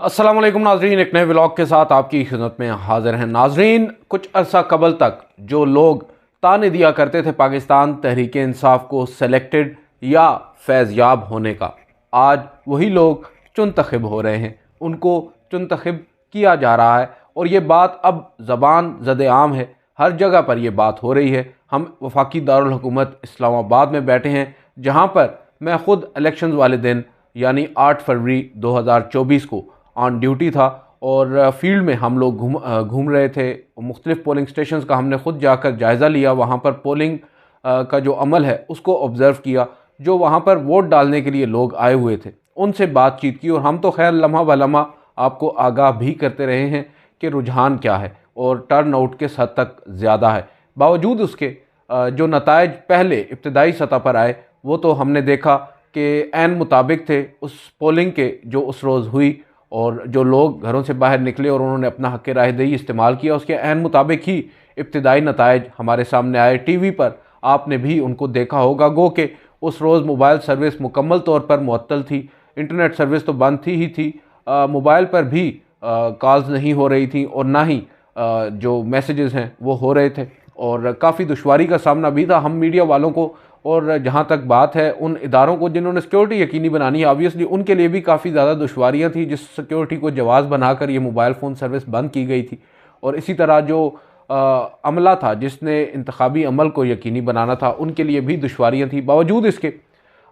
अस्सलाम वालेकुम नाजरीन, एक नए व्लॉग के साथ आपकी खिदमत में हाजिर हैं। नाजरीन, कुछ अरसा कबल तक जो लोग ताने दिया करते थे पाकिस्तान तहरीक इंसाफ को सेलेक्टेड या फैज़याब होने का, आज वही लोग चुनतखब हो रहे हैं, उनको चुनतखब किया जा रहा है। और ये बात अब ज़बान ज़द-ए-आम है, हर जगह पर यह बात हो रही है। हम वफाकी दारुल हुकूमत इस्लामाबाद में बैठे हैं, जहाँ पर मैं ख़ुद इलेक्शन वाले दिन यानी 8 फरवरी 2024 को ऑन ड्यूटी था और फील्ड में हम लोग घूम रहे थे। मुख्तलिफ़ पोलिंग स्टेशंस का हमने ख़ुद जाकर जायज़ा लिया, वहाँ पर पोलिंग का जो अमल है उसको ऑब्ज़र्व किया। जो वहाँ पर वोट डालने के लिए लोग आए हुए थे उनसे बातचीत की, और हम तो खैर लम्हा ब लम्हा आपको आगाह भी करते रहे हैं कि रुझान क्या है और टर्न आउट किस हद तक ज़्यादा है। बावजूद उसके जो नताइज पहले इब्तदाई सतह पर आए वो तो हमने देखा कि ऐन मुताबिक थे उस पोलिंग के जो उस रोज़ हुई, और जो लोग घरों से बाहर निकले और उन्होंने अपना हक़ राहदही इस्तेमाल किया, उसके ऐन मुताबिक ही इब्तदाई नताइज हमारे सामने आए। टीवी पर आपने भी उनको देखा होगा। गो कि उस रोज़ मोबाइल सर्विस मुकम्मल तौर पर मुअत्तल थी, इंटरनेट सर्विस तो बंद थी ही थी, मोबाइल पर भी कॉल्स नहीं हो रही थी और ना ही जो मैसेजेस हैं वो हो रहे थे, और काफ़ी दुश्वारी का सामना भी था हम मीडिया वालों को। और जहाँ तक बात है उन इदारों को जिन्होंने सिक्योरिटी यकीनी बनानी है, ऑब्वियसली उनके लिए भी काफ़ी ज़्यादा दुश्वारियाँ थी, जिस सिक्योरिटी को जवाज़ बनाकर ये मोबाइल फ़ोन सर्विस बंद की गई थी। और इसी तरह जो अमला था जिसने इंतखाबी अमल को यकीनी बनाना था, उनके लिए भी दुश्वारियाँ थी। बावजूद इसके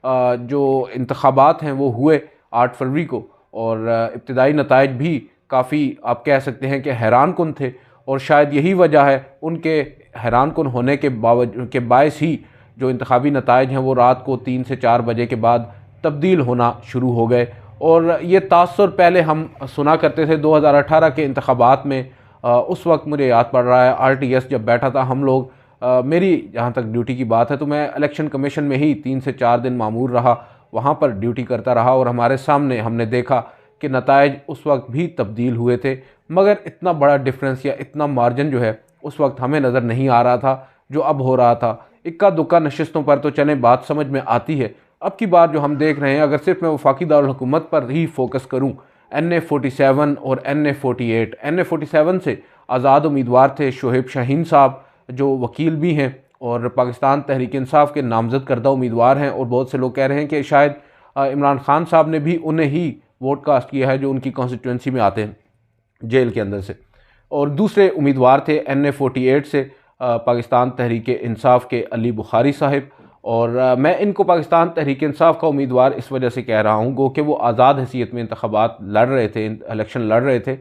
जो इंतखाबात हैं वो हुए 8 फरवरी को, और इब्तदाई नताइज भी काफ़ी आप कह सकते हैं कि हैरान कुन थे। और शायद यही वजह है उनके हैरान कुन होने के बायस ही जो इंतखाबी नताइज हैं वो रात को 3 से 4 बजे के बाद तब्दील होना शुरू हो गए। और ये तासुर पहले हम सुना करते थे 2018 के इंतखाबात में। उस वक्त मुझे याद पड़ रहा है RTS जब बैठा था, हम लोग मेरी जहाँ तक ड्यूटी की बात है तो मैं इलेक्शन कमीशन में ही 3 से 4 दिन मामूर रहा, वहाँ पर ड्यूटी करता रहा, और हमारे सामने हमने देखा कि नताइज उस वक्त भी तब्दील हुए थे, मगर इतना बड़ा डिफरेंस या इतना मार्जिन जो है उस वक्त हमें नज़र नहीं आ रहा था जो अब हो रहा था। इक्का दुक्का नशिस्तों पर तो चलें बात समझ में आती है। अब की बार जो हम देख रहे हैं, अगर सिर्फ मैं वफाकी दारुल हुकूमत पर ही फोकस करूं, NA-47 और NA-48, NA-47 से आज़ाद उम्मीदवार थे शोएब शाहीन साहब, जो वकील भी हैं और पाकिस्तान तहरीक इंसाफ के नामज़द करदा उम्मीदवार हैं। और बहुत से लोग कह रहे हैं कि शायद इमरान खान साहब ने भी उन्हें ही वोट कास्ट किया है जो उनकी कॉन्स्टिट्यूंसी में आते हैं जेल के अंदर से। और दूसरे उम्मीदवार थे NA-48 से पाकिस्तान तहरीक इंसाफ के अली बुखारी साहिब। और मैं इनको पाकिस्तान तहरीक इंसाफ का उम्मीदवार इस वजह से कह रहा हूँ गो कि वो आज़ाद हैसियत में इंतखाबात लड़ रहे थे, इलेक्शन लड़ रहे थे।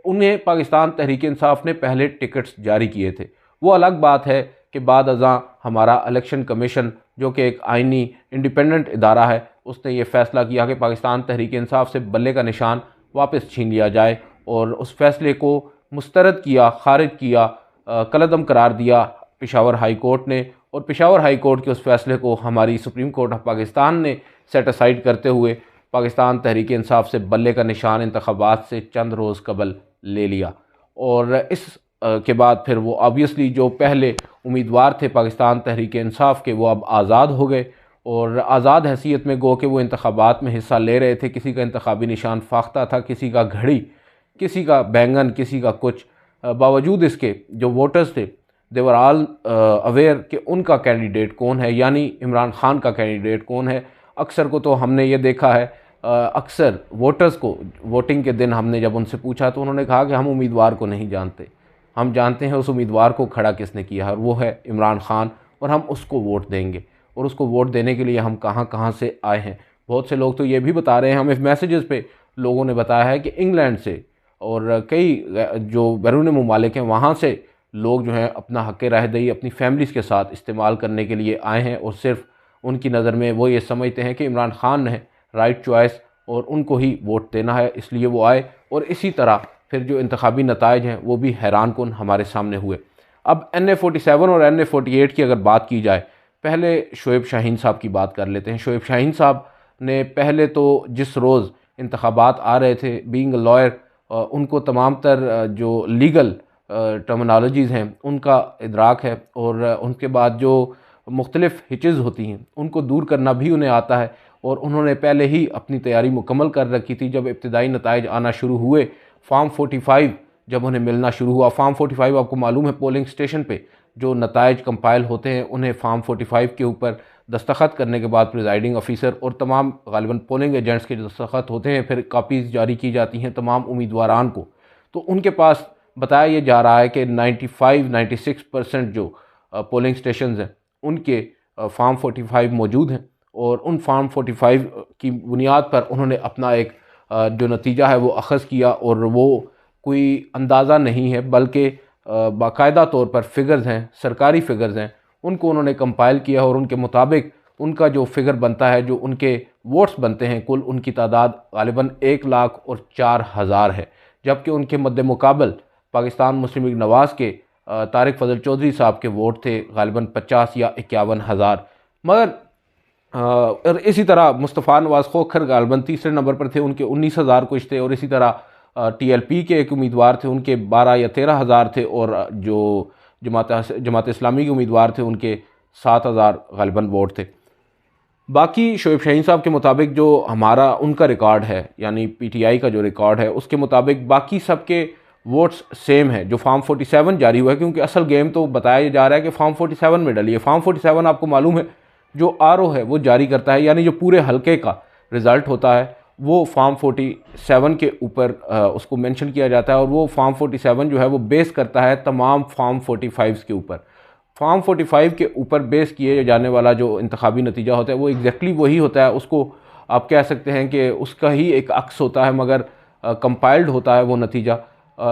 उन्हें पाकिस्तान तहरीक इंसाफ ने पहले टिकट्स जारी किए थे। वो अलग बात है कि बाद अज़ां हमारा इलेक्शन कमीशन, जो कि एक आइनी इंडिपेंडेंट इदारा है, उसने ये फ़ैसला किया कि पाकिस्तान तहरीक इंसाफ से बल्ले का निशान वापस छीन लिया जाए, और उस फैसले को मुस्तरद किया, खारिज किया, कलअदम करार दिया पेशावर हाई कोर्ट ने। और पेशावर हाई कोर्ट के उस फैसले को हमारी सुप्रीम कोर्ट ऑफ पाकिस्तान ने सेट असाइड करते हुए पाकिस्तान तहरीक इंसाफ से बल्ले का निशान इंतखाबात से चंद रोज़ कबल ले लिया। और इस के बाद फिर वो ऑब्वियसली जो पहले उम्मीदवार थे पाकिस्तान तहरीक इंसाफ के, वो अब आज़ाद हो गए, और आज़ाद हैसियत में गो कि वो इंतखाबात में हिस्सा ले रहे थे। किसी का इंतखाबी निशान फाख्ता था, किसी का घड़ी, किसी का बैंगन, किसी का कुछ। बावजूद इसके जो वोटर्स थे दे वर ऑल अवेयर कि उनका कैंडिडेट कौन है, यानी इमरान खान का कैंडिडेट कौन है। अक्सर को तो हमने ये देखा है, अक्सर वोटर्स को वोटिंग के दिन हमने जब उनसे पूछा तो उन्होंने कहा कि हम उम्मीदवार को नहीं जानते, हम जानते हैं उस उम्मीदवार को खड़ा किसने किया है, और वो है इमरान खान, और हम उसको वोट देंगे। और उसको वोट देने के लिए हम कहाँ कहाँ से आए हैं। बहुत से लोग तो ये भी बता रहे हैं, हमें मैसेजेस पे लोगों ने बताया है कि इंग्लैंड से और कई जो बैरून मुमालिक हैं वहाँ से लोग जो हैं अपना हक़ राहदही अपनी फैमिलीज़ के साथ इस्तेमाल करने के लिए आए हैं, और सिर्फ उनकी नज़र में वो ये समझते हैं कि इमरान खान है राइट चॉइस और उनको ही वोट देना है, इसलिए वो आए। और इसी तरह फिर जो इंतखाबी नताइज हैं वो भी हैरान कुन हमारे सामने हुए। अब NA-47 और NA-48 की अगर बात की जाए, पहले शोएब शाहीन साहब की बात कर लेते हैं। शोएब शाहीन साहब ने पहले तो जिस रोज़ इंतखाबात आ रहे थे, बीइंग अ लॉयर, उनको तमाम तर जो लीगल टर्मिनोलॉजीज़ हैं उनका इदराक है, और उनके बाद जो मुख्तलिफ़ हिचेज़ होती हैं उनको दूर करना भी उन्हें आता है। और उन्होंने पहले ही अपनी तैयारी मुकम्मल कर रखी थी। जब इब्तिदाई नताइज आना शुरू हुए, फॉर्म 45 जब उन्हें मिलना शुरू हुआ, फॉर्म 45 आपको मालूम है पोलिंग स्टेशन पे जो नताइज कंपाइल होते हैं उन्हें फॉर्म 45 के ऊपर दस्तखत करने के बाद प्रिजाइडिंग ऑफिसर और तमाम गालिबन पोलिंग एजेंट्स के जो दस्तखत होते हैं, फिर कापीज़ जारी की जाती हैं तमाम उम्मीदवारान को। तो उनके पास बताया ये जा रहा है कि 95-96% जो पोलिंग स्टेशन हैं उनके फॉर्म 45 मौजूद हैं, और उन फॉर्म 45 की बुनियाद पर उन्होंने अपना एक जो नतीजा है वो अखज़ किया, और वो कोई अंदाज़ा नहीं है बल्कि बाकायदा तौर पर फ़िगर्स हैं, सरकारी फ़िगर्स हैं, उनको उन्होंने कंपाइल किया और उनके मुताबिक उनका जो फ़िगर बनता है, जो उनके वोट्स बनते हैं कुल, उनकी तादाद गालिबन 1,04,000 है। जबकि उनके मद्दे मुकाबल पाकिस्तान मुस्लिम लीग नवाज़ के तारिक फजल चौधरी साहब के वोट थे गालिबन 50 या 51,000। मगर और इसी तरह मुस्तफ़ा नवाज़ खोखर गालिबन तीसरे नंबर पर थे, उनके 19,000 कुछ थे। और इसी तरह TLP के एक उम्मीदवार थे, उनके 12 या 13,000 थे, और जो जमात इस्लामी के उम्मीदवार थे उनके 7,000 गालिबन वोट थे। बाकी शोएब शाहीन साहब के मुताबिक जो हमारा उनका रिकॉर्ड है, यानी PTI का जो रिकॉर्ड है, उसके मुताबिक बाकी सबके वोट्स सेम है। जो फॉर्म 47 जारी हुआ है, क्योंकि असल गेम तो बताया जा रहा है कि फॉर्म 47 में डली है। फॉर्म 47 आपको मालूम है जो RO है वो जारी करता है, यानी जो पूरे हलके का रिज़ल्ट होता है वो फॉर्म 47 के ऊपर उसको मेंशन किया जाता है, और वो फॉर्म 47 जो है वो बेस करता है तमाम फॉर्म 45 के ऊपर। फॉर्म 45 के ऊपर बेस किए जाने वाला जो इंतखाबी नतीजा होता है वो एग्जैक्टली वही होता है। उसको आप कह सकते हैं कि उसका ही एक अक्स होता है, मगर कंपाइल्ड होता है वो नतीजा।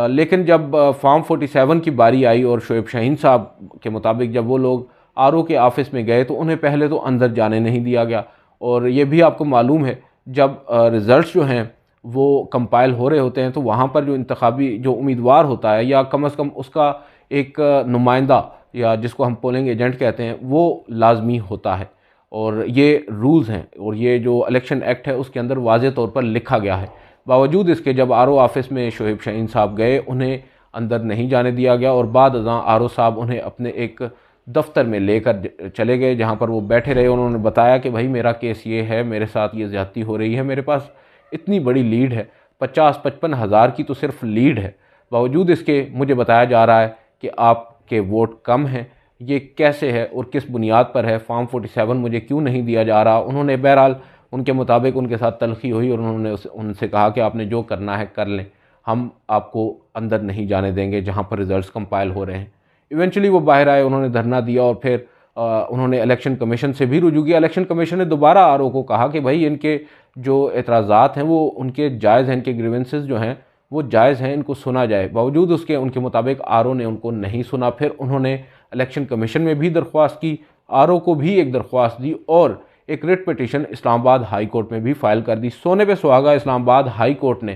लेकिन जब फॉर्म 47 की बारी आई और शोएब शाहीन साहब के मुताबिक जब वो लोग RO के ऑफिस में गए तो उन्हें पहले तो अंदर जाने नहीं दिया गया। और ये भी आपको मालूम है जब रिज़ल्ट्स जो हैं वो कंपाइल हो रहे होते हैं तो वहाँ पर जो इंतखाबी जो उम्मीदवार होता है, या कम से कम उसका एक नुमाइंदा, या जिसको हम पोलिंग एजेंट कहते हैं, वो लाजमी होता है। और ये रूल्स हैं, और ये जो इलेक्शन एक्ट है उसके अंदर वाज़े तौर पर लिखा गया है। बावजूद इसके जब RO ऑफिस में शोएब शाहीन साहब गए, उन्हें अंदर नहीं जाने दिया गया, और बाद अज़ां RO साहब उन्हें अपने एक दफ्तर में लेकर चले गए जहाँ पर वो बैठे रहे। उन्होंने बताया कि भाई मेरा केस ये है, मेरे साथ ये ज़्यादती हो रही है, मेरे पास इतनी बड़ी लीड है, 50-55 हज़ार की तो सिर्फ लीड है, बावजूद इसके मुझे बताया जा रहा है कि आपके वोट कम हैं। ये कैसे है और किस बुनियाद पर है? फॉर्म 47 मुझे क्यों नहीं दिया जा रहा? उन्होंने बहरहाल उनके मुताबिक उनके साथ तलखी हुई और उन्होंने उनसे कहा कि आपने जो करना है कर लें, हम आपको अंदर नहीं जाने देंगे जहाँ पर रिज़ल्ट्स कंपाइल हो रहे हैं। इवेंचुअली वो बाहर आए, उन्होंने धरना दिया, और फिर उन्होंने इलेक्शन कमीशन से भी रुजू किया। इलेक्शन कमीशन ने दोबारा RO को कहा कि भाई इनके जो एतराज़ात हैं वो उनके जायज़ हैं, इनके ग्रीवेंसेस जो हैं वो जायज़ हैं, इनको सुना जाए। बावजूद उसके उनके मुताबिक RO ने उनको नहीं सुना। फिर उन्होंने इलेक्शन कमीशन में भी दरख्वास्त की, RO को भी एक दरख्वास्त दी, और एक writ petition Islamabad high court में भी फ़ाइल कर दी। सोने पे सुहागा इस्लामाबाद हाई कोर्ट ने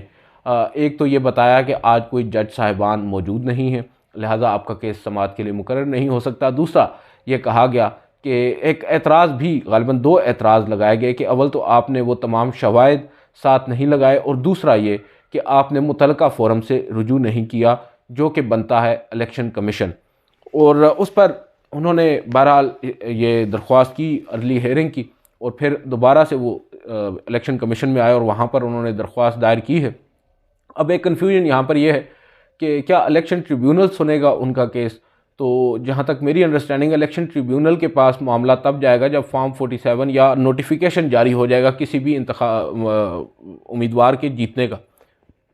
एक तो ये बताया कि आज कोई जज साहिबान मौजूद नहीं है, लिहाजा आपका केस समाअत के लिए मुकर्रर नहीं हो सकता। दूसरा ये कहा गया कि एक एतराज़ भी, गालिबन 2 एतराज़ लगाए गए कि अव्वल तो आपने वो तमाम शवाहिद साथ नहीं लगाए, और दूसरा ये कि आपने मुतलका फ़ोरम से रुजू नहीं किया जो कि बनता है इलेक्शन कमीशन। और उस पर उन्होंने बहरहाल ये दरख्वास्त की, अर्ली हेयरिंग की, और फिर दोबारा से वो इलेक्शन कमीशन में आए और वहाँ पर उन्होंने दरख्वास्त दायर की है। अब एक कन्फ्यूजन यहाँ पर यह है कि क्या इलेक्शन ट्रिब्यूनल सुनेगा उनका केस? तो जहाँ तक मेरी अंडरस्टैंडिंग, इलेक्शन ट्रिब्यूनल के पास मामला तब जाएगा जब फॉर्म 47 या नोटिफिकेशन जारी हो जाएगा किसी भी उम्मीदवार के जीतने का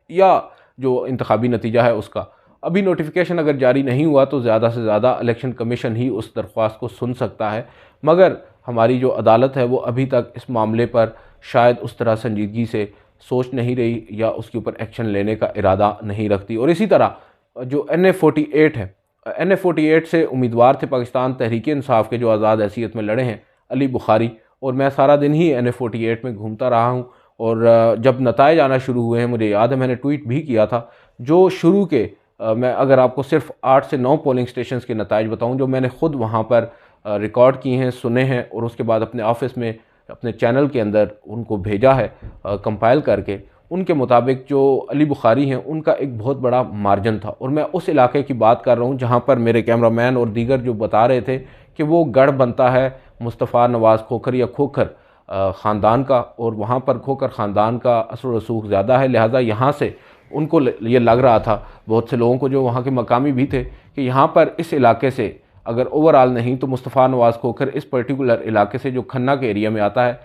या जो इंतखाबी नतीजा है उसका। अभी नोटिफिकेशन अगर जारी नहीं हुआ तो ज़्यादा से ज़्यादा इलेक्शन कमीशन ही उस दरख्वास्त को सुन सकता है, मगर हमारी जो अदालत है वो अभी तक इस मामले पर शायद उस तरह संजीदगी से सोच नहीं रही या उसके ऊपर एक्शन लेने का इरादा नहीं रखती। और इसी तरह जो NA-48 है, NA-48 से उम्मीदवार थे पाकिस्तान तहरीक इंसाफ के जो आज़ाद हैसियत में लड़े हैं, अली बुखारी, और मैं सारा दिन ही NA-48 में घूमता रहा हूँ। और जब नताइज आना शुरू हुए हैं, मुझे याद है मैंने ट्वीट भी किया था, जो शुरू के मैं अगर आपको सिर्फ 8 से 9 पोलिंग स्टेशन के नताइज बताऊँ जो मैंने ख़ुद वहाँ पर रिकॉर्ड किए हैं, सुने हैं, और उसके बाद अपने ऑफिस में अपने चैनल के अंदर उनको भेजा है कंपाइल करके, उनके मुताबिक जो अली बुखारी हैं उनका एक बहुत बड़ा मार्जिन था। और मैं उस इलाके की बात कर रहा हूँ जहाँ पर मेरे कैमरामैन और दीगर जो बता रहे थे कि वो गढ़ बनता है मुस्तफ़ा नवाज़ खोखर या खोखर ख़ानदान का, और वहाँ पर खोखर ख़ानदान का असर व रसूख ज़्यादा है। लिहाजा यहाँ से उनको ये लग रहा था, बहुत से लोगों को जो वहाँ के मकामी भी थे, कि यहाँ पर इस इलाके से अगर ओवरऑल नहीं तो मुस्तफ़ा नवाज़ खोखर इस पर्टिकुलर इलाके से जो खन्ना के एरिया में आता है,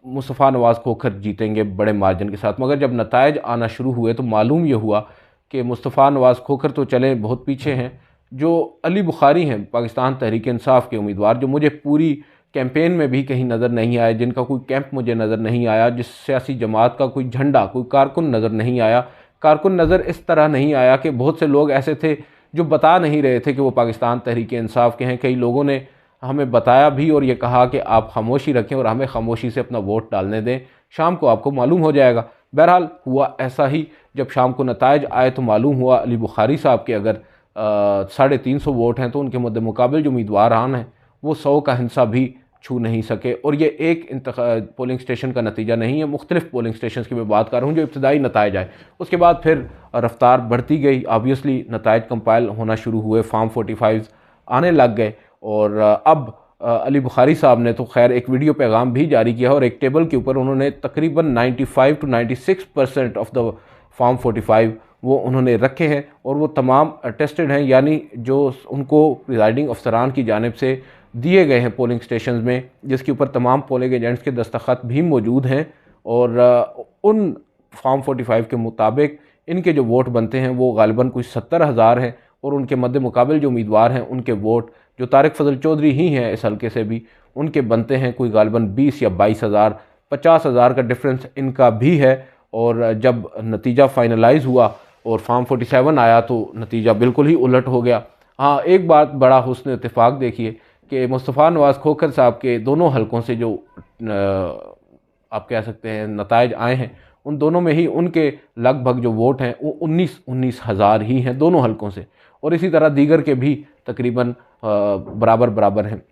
मुस्तफ़ा नवाज़ खोखर जीतेंगे बड़े मार्जिन के साथ। मगर जब नताइज आना शुरू हुए तो मालूम ये हुआ कि मुस्तफ़ा नवाज़ खोखर तो चले बहुत पीछे हैं। जो अली बुखारी हैं पाकिस्तान तहरीक इंसाफ के उम्मीदवार, जो मुझे पूरी कैंपेन में भी कहीं नज़र नहीं आए, जिनका कोई कैंप मुझे नज़र नहीं आया, जिस सियासी जमात का कोई झंडा, कोई कारकुन नज़र नहीं आया। कारकुन नज़र इस तरह नहीं आया कि बहुत से लोग ऐसे थे जो बता नहीं रहे थे कि वो पाकिस्तान तहरीक इंसाफ के हैं। कई लोगों ने हमें बताया भी और ये कहा कि आप खामोशी रखें और हमें खामोशी से अपना वोट डालने दें, शाम को आपको मालूम हो जाएगा। बहरहाल हुआ ऐसा ही। जब शाम को नताइज आए तो मालूम हुआ अली बुखारी साहब के अगर 350 वोट हैं तो उनके मद्दे मुकाबिल जो उम्मीदवारान हैं वो 100 का हिस्सा भी छू नहीं सके। और ये एक पोलिंग स्टेशन का नतीजा नहीं है, मुख्तलिफ पोलिंग स्टेशन की मैं बात कर रहा हूँ जो इब्तदाई नताइज आए। उसके बाद फिर रफ्तार बढ़ती गई, ऑब्वियसली नताइज कंपाइल होना शुरू हुए, फॉर्म 45 आने लग गए। और अब अली बुखारी साहब ने तो खैर एक वीडियो पैगाम भी जारी किया और एक टेबल के ऊपर उन्होंने तकरीबन 95 to 96% ऑफ द फॉर्म 45 वो उन्होंने रखे हैं और वो तमाम टेस्टेड हैं, यानी जो उनको प्रिजाइडिंग अफसरान की जानिब से दिए गए हैं पोलिंग स्टेशन में, जिसके ऊपर तमाम पोलिंग एजेंट्स के दस्तखत भी मौजूद हैं। और उन फॉर्म 45 के मुताबिक इनके जो वोट बनते हैं वो गालिबन कुछ 70,000 हैं और उनके मद्दे मुकाबिल जो उम्मीदवार हैं उनके वोट जो तारिक फजल चौधरी ही हैं इस हल्के से भी, उनके बनते हैं कोई गालिबन 20 या 22,000, 50,000 का डिफरेंस इनका भी है। और जब नतीजा फाइनलाइज हुआ और फॉर्म 47 आया तो नतीजा बिल्कुल ही उलट हो गया। हाँ, एक बात बड़ा हुस्न इत्तेफाक देखिए कि मुस्तफ़ा नवाज़ खोखर साहब के दोनों हलकों से जो आप कह सकते हैं नताइज आए हैं, उन दोनों में ही उनके लगभग जो वोट हैं वो 19 हज़ार ही हैं दोनों हलकों से, और इसी तरह दीगर के भी तकरीबन बराबर बराबर हैं।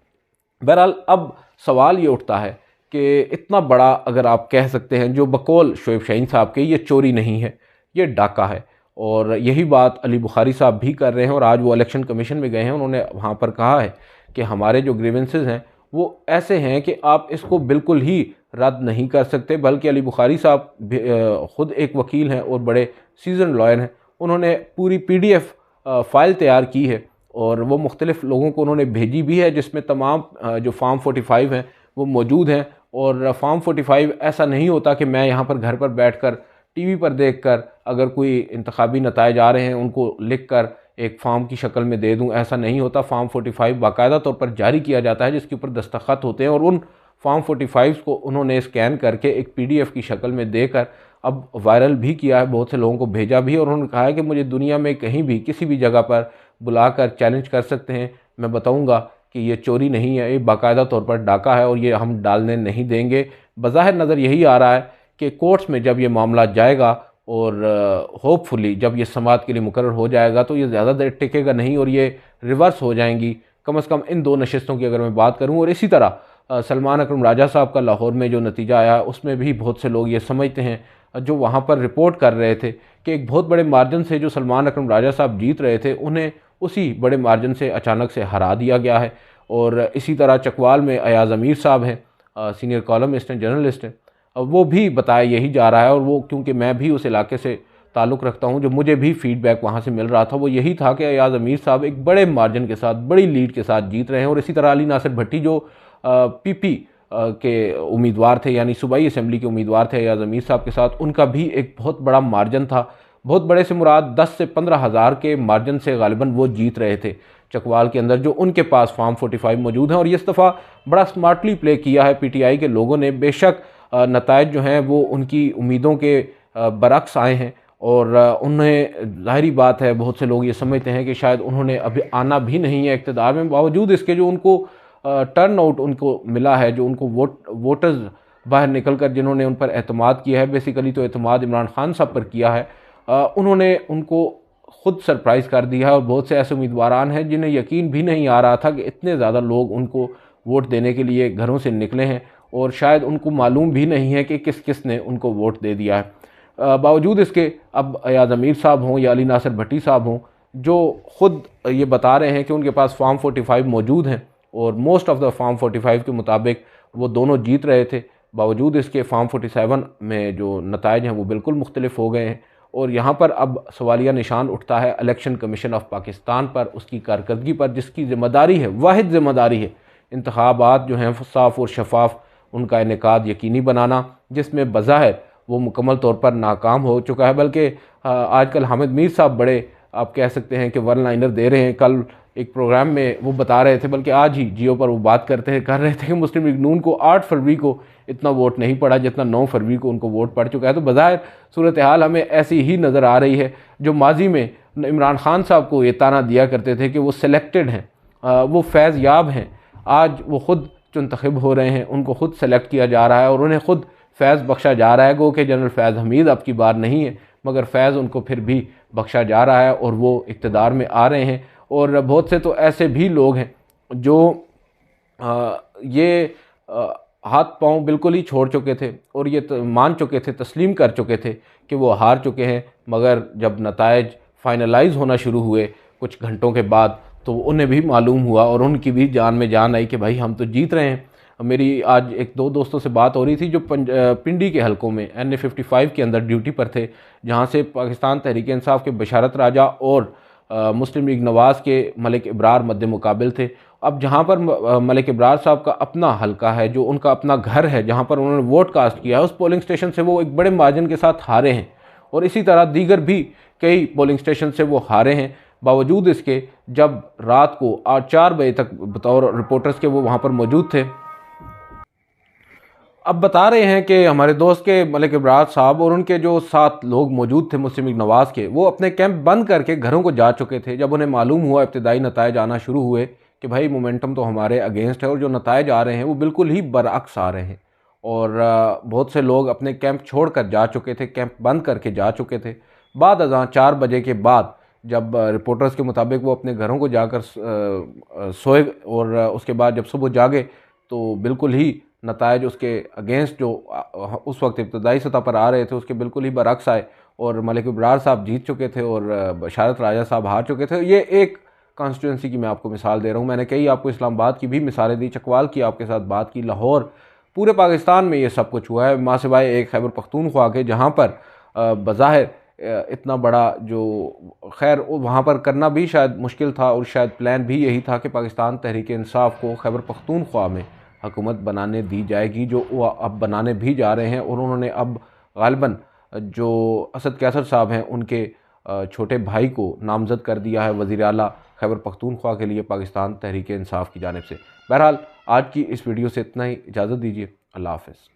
बहरहाल अब सवाल ये उठता है कि इतना बड़ा, अगर आप कह सकते हैं, जो बकौल शोएब शाहीन साहब के, ये चोरी नहीं है, ये डाका है। और यही बात अली बुखारी साहब भी कर रहे हैं और आज वो इलेक्शन कमीशन में गए हैं, उन्होंने वहाँ पर कहा है कि हमारे जो ग्रीवेंसेस हैं वो ऐसे हैं कि आप इसको बिल्कुल ही रद्द नहीं कर सकते। बल्कि अली बुखारी साहब ख़ुद एक वकील हैं और बड़े सीजन लॉयर हैं, उन्होंने पूरी PDF फ़ाइल तैयार की है और वो मुख्तलिफ़ लोगों को उन्होंने भेजी भी है, जिसमें तमाम जो फॉर्म 45 हैं वो मौजूद हैं। और फॉर्म 45 ऐसा नहीं होता कि मैं यहाँ पर घर पर बैठकर TV पर देखकर अगर कोई इंतखाबी नताइज आ रहे हैं उनको लिखकर एक फॉर्म की शक्ल में दे दूँ, ऐसा नहीं होता। फॉर्म 45 बाकायदा तौर पर जारी किया जाता है जिसके ऊपर दस्तखत होते हैं और उन फॉर्म 45 को उन्होंने स्कैन करके एक PDF की शक्ल में देकर अब वायरल भी किया है, बहुत से लोगों को भेजा भी, और उन्होंने कहा है कि मुझे दुनिया में कहीं भी किसी भी जगह पर बुलाकर चैलेंज कर सकते हैं, मैं बताऊंगा कि ये चोरी नहीं है, ये बाकायदा तौर पर डाका है और ये हम डालने नहीं देंगे। बज़ाहिर नज़र यही आ रहा है कि कोर्ट्स में जब ये मामला जाएगा और होपफुली जब ये समाअत के लिए मुकर्रर हो जाएगा तो ये ज़्यादा देर टिकेगा नहीं और ये रिवर्स हो जाएंगी, कम से कम इन 2 नशिस्तों की अगर मैं बात करूँ। और इसी तरह सलमान अकरम राजा साहब का लाहौर में जो नतीजा आया उसमें भी बहुत से लोग ये समझते हैं, जो वहाँ पर रिपोर्ट कर रहे थे कि एक बहुत बड़े मार्जिन से जो सलमान अकरम राजा साहब जीत रहे थे उन्हें उसी बड़े मार्जिन से अचानक से हरा दिया गया है। और इसी तरह चकवाल में अयाज़ अमीर साहब हैं, सीनियर कॉलमिस्ट हैं, जर्नलिस्ट हैं, वो भी बताया यही जा रहा है। और वो क्योंकि मैं भी उस इलाके से ताल्लुक़ रखता हूँ, जो मुझे भी फीडबैक वहाँ से मिल रहा था वो यही था कि अयाज़ अमीर साहब एक बड़े मार्जिन के साथ, बड़ी लीड के साथ जीत रहे हैं। और इसी तरह अली नासिर भट्टी जो PP के उम्मीदवार थे, यानी सूबाई असम्बली के उम्मीदवार थे अयाज़ अमीर साहब के साथ, उनका भी एक बहुत बड़ा मार्जिन था। बहुत बड़े से मुराद 10 से 15 हज़ार के मार्जिन से गालिबन वो जीत रहे थे चकवाल के अंदर, जो उनके पास फॉर्म 45 मौजूद हैं। और ये इस दफ़ा बड़ा स्मार्टली प्ले किया है PTI के लोगों ने। बेशक नताइज जो हैं वो उनकी उम्मीदों के बरक्स आए हैं और उन्हें ज़ाहिरी बात है बहुत से लोग ये समझते हैं कि शायद उन्होंने अभी आना भी नहीं है इक़्तिदार में, बावजूद इसके जो उनको टर्न आउट उनको मिला है, जो उनको वोटर्स बाहर निकल कर जिन्होंने उन पर एतमाद किया है, बेसिकली तो एतमाद इमरान खान साहब पर किया है, उन्होंने उनको ख़ुद सरप्राइज़ कर दिया है। और बहुत से ऐसे उम्मीदवारान हैं जिन्हें यकीन भी नहीं आ रहा था कि इतने ज़्यादा लोग उनको वोट देने के लिए घरों से निकले हैं और शायद उनको मालूम भी नहीं है कि किस किस ने उनको वोट दे दिया है। बावजूद इसके अब अयाज़ अमीर साहब हों या अली नासिर भट्टी साहब हों, जो ख़ुद ये बता रहे हैं कि उनके पास फॉर्म 45 मौजूद हैं और मोस्ट ऑफ़ द फॉर्म 45 के मुताबिक वो दोनों जीत रहे थे। बावजूद इसके फार्म 47 में जो नताइज हैं वो बिल्कुल मुख्तलिफ हो गए हैं। और यहाँ पर अब सवालिया निशान उठता है इलेक्शन कमीशन ऑफ पाकिस्तान पर, उसकी कारकर्दगी पर, जिसकी ज़िम्मेदारी है, वाहिद ज़िम्मेदारी है इंतखाबात जो हैं साफ़ और शफाफ उनका इनेकाद यकीनी बनाना, जिसमें बज़ाहिर वो मुकम्मल तौर पर नाकाम हो चुका है। बल्कि आजकल हामिद मीर साहब बड़े आप कह सकते हैं कि वन लाइनर दे रहे हैं। कल एक प्रोग्राम में वो बता रहे थे, बल्कि आज ही जियो पर वो बात कर रहे थे कि मुस्लिम लीग नून को 8 फरवरी को इतना वोट नहीं पड़ा जितना 9 फरवरी को उनको वोट पड़ चुका है। तो बज़ाहिर सूरत हाल हमें ऐसी ही नज़र आ रही है। जो माजी में इमरान खान साहब को ये ताना दिया करते थे कि वो सिलेक्टेड हैं, वो फैज़ याब हैं, आज वो ख़ुद चुनतखब हो रहे हैं, उनको ख़ुद सेलेक्ट किया जा रहा है और उन्हें ख़ुद फैज़ बख्शा जा रहा है। गो कि जनरल फैज़ हमीद अब की बार नहीं है, मगर फैज़ उनको फिर भी बख्शा जा रहा है और वो इक़्तिदार में आ रहे हैं। और बहुत से तो ऐसे भी लोग हैं जो ये हाथ पांव बिल्कुल ही छोड़ चुके थे और ये मान चुके थे, तस्लीम कर चुके थे कि वो हार चुके हैं। मगर जब नताइज फाइनलाइज होना शुरू हुए कुछ घंटों के बाद, तो उन्हें भी मालूम हुआ और उनकी भी जान में जान आई कि भाई हम तो जीत रहे हैं। मेरी आज एक दो दोस्तों से बात हो रही थी जो पिंडी के हलकों में NA 55 के अंदर ड्यूटी पर थे, जहाँ से पाकिस्तान तहरीक इंसाफ के बशारत राजा और मुस्लिम लीग नवाज़ के मलिक इब्रार मद्दे मुकाबिल थे। अब जहाँ पर मलिक इब्रार साहब का अपना हलका है, जो उनका अपना घर है, जहाँ पर उन्होंने वोट कास्ट किया है, उस पोलिंग स्टेशन से वो एक बड़े मार्जिन के साथ हारे हैं। और इसी तरह दीगर भी कई पोलिंग स्टेशन से वो हारे हैं। बावजूद इसके जब रात को 4 बजे तक बतौर रिपोर्टर्स के वो वहाँ पर मौजूद थे। अब बता रहे हैं कि हमारे दोस्त के मलिक इब्रार साहब और उनके जो 7 लोग मौजूद थे मुस्लिम लीग नवाज़ के, वो अपने कैंप बंद करके घरों को जा चुके थे। जब उन्हें मालूम हुआ, इब्तिदाई नताइज आना शुरू हुए कि भाई मोमेंटम तो हमारे अगेंस्ट है और जो नताइज आ रहे हैं वो बिल्कुल ही बरअक्स आ रहे हैं। और बहुत से लोग अपने कैंप छोड़ कर जा चुके थे, कैंप बंद करके जा चुके थे। बाद अज़ां 4 बजे के बाद जब रिपोर्टर्स के मुताबिक वो अपने घरों को जाकर सोए और उसके बाद जब सुबह जागे तो बिल्कुल ही नताइज उसके अगेंस्ट जो उस वक्त इब्तदाई सतह पर आ रहे थे उसके बिल्कुल ही बरअक्स आए और मलिक इब्रार साहब जीत चुके थे और बशारत राजा साहब हार चुके थे। ये एक कॉन्स्टिट्यूंसी की मैं आपको मिसाल दे रहा हूँ। मैंने कई आपको इस्लामाबाद की भी मिसालें दी, चकवाल की आपके साथ बात की, लाहौर, पूरे पाकिस्तान में ये सब कुछ हुआ है, माँ सिवाय एक खैबर पख्तूनख्वा के, जहाँ पर बज़ाहिर इतना बड़ा जो खैर वहाँ पर करना भी शायद मुश्किल था और शायद प्लान भी यही था कि पाकिस्तान तहरीक इंसाफ को खैबर पख्तूनख्वा में हुकूमत बनाने दी जाएगी, जो वो अब बनाने भी जा रहे हैं। और उन्होंने अब गालिबन जो असद कैसर साहब हैं उनके छोटे भाई को नामज़द कर दिया है वज़ीर आला खैबर पख्तूनख्वा के लिए पाकिस्तान तहरीक इंसाफ की जानिब से। बहरहाल आज की इस वीडियो से इतना ही, इजाज़त दीजिए, अल्लाह हाफ़िज़।